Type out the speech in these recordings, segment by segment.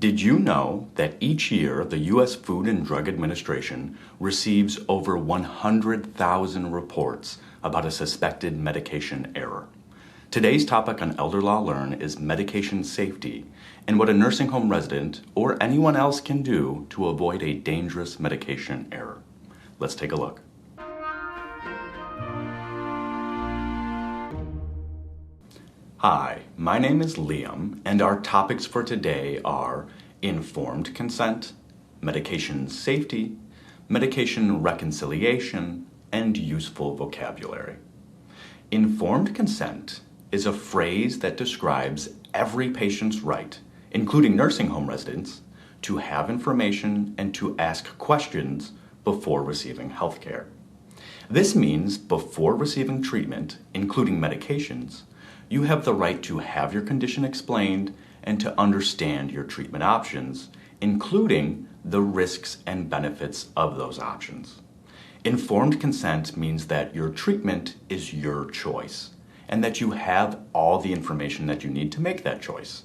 Did you know that each year the U.S. Food and Drug Administration receives over 100,000 reports about a suspected medication error? Today's topic on Elder Law Learn is medication safety and what a nursing home resident or anyone else can do to avoid a dangerous medication error. Let's take a look. Hi, my name is Liam, and our topics for today are informed consent, medication safety, medication reconciliation, and useful vocabulary. Informed consent is a phrase that describes every patient's right, including nursing home residents, to have information and to ask questions before receiving health care. This means before receiving treatment, including medications, you have the right to have your condition explained and to understand your treatment options, including the risks and benefits of those options. Informed consent means that your treatment is your choice and that you have all the information that you need to make that choice.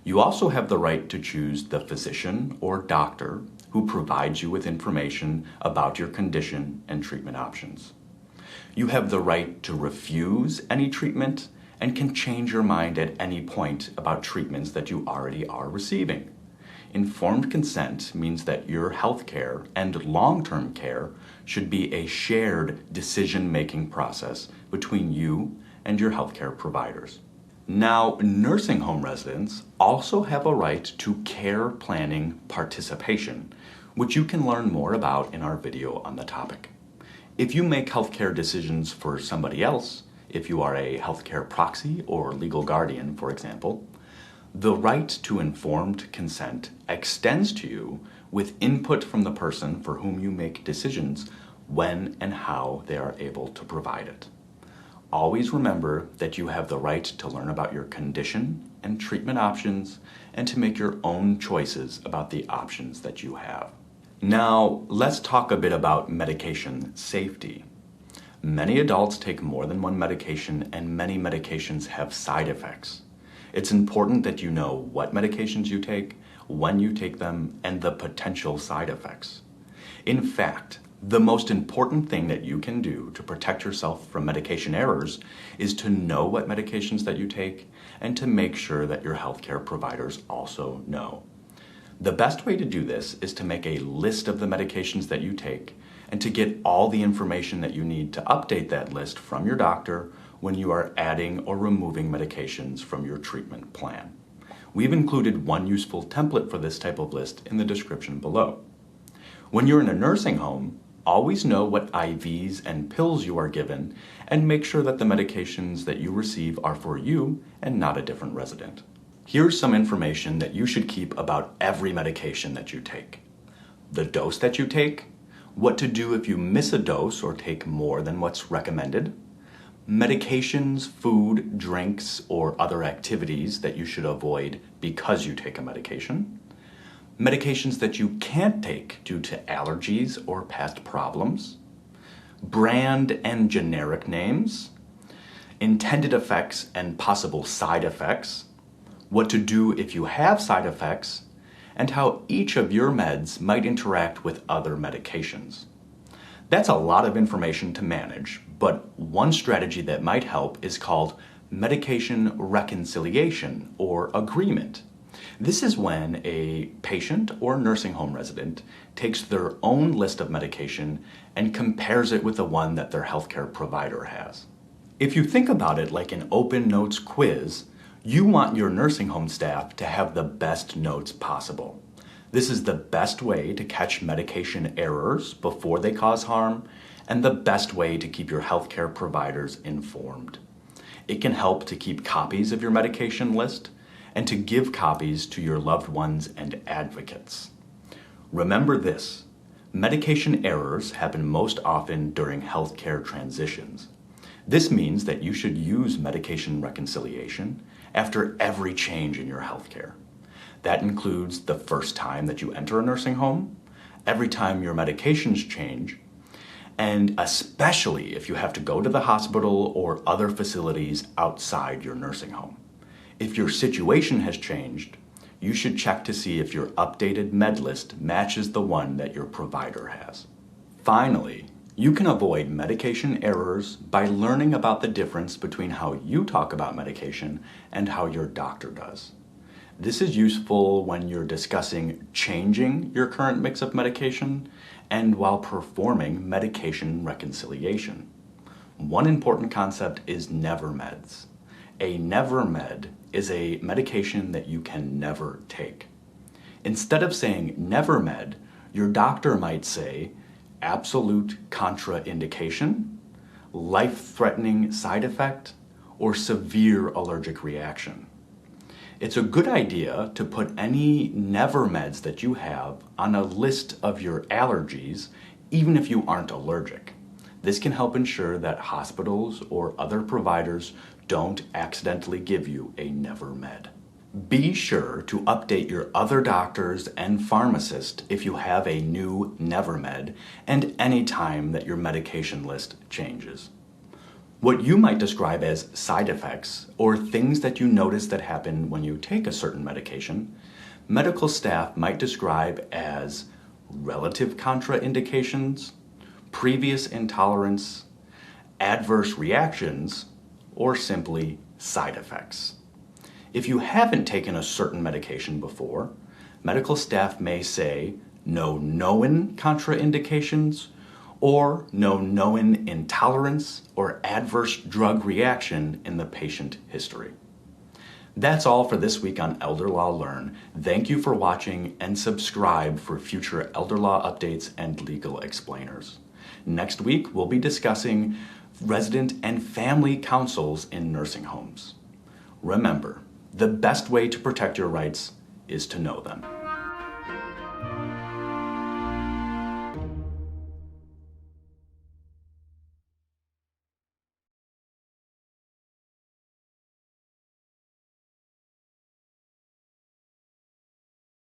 You also have the right to choose the physician or doctor who provides you with information about your condition and treatment options. You have the right to refuse any treatment and can change your mind at any point about treatments that you already are receiving. Informed consent means that your health care and long-term care should be a shared decision-making process between you and your healthcare providers. Now, nursing home residents also have a right to care planning participation, which you can learn more about in our video on the topic. If you make healthcare decisions for somebody else, if you are a healthcare proxy or legal guardian, for example, the right to informed consent extends to you with input from the person for whom you make decisions when and how they are able to provide it. Always remember that you have the right to learn about your condition and treatment options and to make your own choices about the options that you have. Now, let's talk a bit about medication safety. Many adults take more than one medication, and many medications have side effects. It's important that you know what medications you take, when you take them, and the potential side effects. In fact, the most important thing that you can do to protect yourself from medication errors is to know what medications that you take and to make sure that your healthcare providers also know. The best way to do this is to make a list of the medications that you take and to get all the information that you need to update that list from your doctor when you are adding or removing medications from your treatment plan. We've included one useful template for this type of list in the description below. When you're in a nursing home, always know what IVs and pills you are given and make sure that the medications that you receive are for you and not a different resident. Here's some information that you should keep about every medication that you take. The dose that you take, what to do if you miss a dose or take more than what's recommended, medications, food, drinks, or other activities that you should avoid because you take a medication, medications that you can't take due to allergies or past problems, brand and generic names, intended effects and possible side effects, what to do if you have side effects, and how each of your meds might interact with other medications. That's a lot of information to manage, but one strategy that might help is called medication reconciliation or agreement. This is when a patient or nursing home resident takes their own list of medication and compares it with the one that their healthcare provider has. If you think about it like an open notes quiz, you want your nursing home staff to have the best notes possible. This is the best way to catch medication errors before they cause harm and the best way to keep your healthcare providers informed. It can help to keep copies of your medication list and to give copies to your loved ones and advocates. Remember this, medication errors happen most often during healthcare transitions. This means that you should use medication reconciliation after every change in your healthcare. That includes the first time that you enter a nursing home, every time your medications change, and especially if you have to go to the hospital or other facilities outside your nursing home. If your situation has changed, you should check to see if your updated med list matches the one that your provider has. Finally, you can avoid medication errors by learning about the difference between how you talk about medication and how your doctor does. This is useful when you're discussing changing your current mix of medication and while performing medication reconciliation. One important concept is never meds. A never med is a medication that you can never take. Instead of saying never med, your doctor might say absolute contraindication, life-threatening side effect, or severe allergic reaction. It's a good idea to put any never meds that you have on a list of your allergies, even if you aren't allergic. This can help ensure that hospitals or other providers don't accidentally give you a never med. Be sure to update your other doctors and pharmacist if you have a new never med and any time that your medication list changes. What you might describe as side effects or things that you notice that happen when you take a certain medication, medical staff might describe as relative contraindications, previous intolerance, adverse reactions, or simply side effects. If you haven't taken a certain medication before, medical staff may say no known contraindications or no known intolerance or adverse drug reaction in the patient history. That's all for this week on Elder Law Learn. Thank you for watching and subscribe for future elder law updates and legal explainers. Next week, we'll be discussing resident and family councils in nursing homes. Remember, the best way to protect your rights is to know them.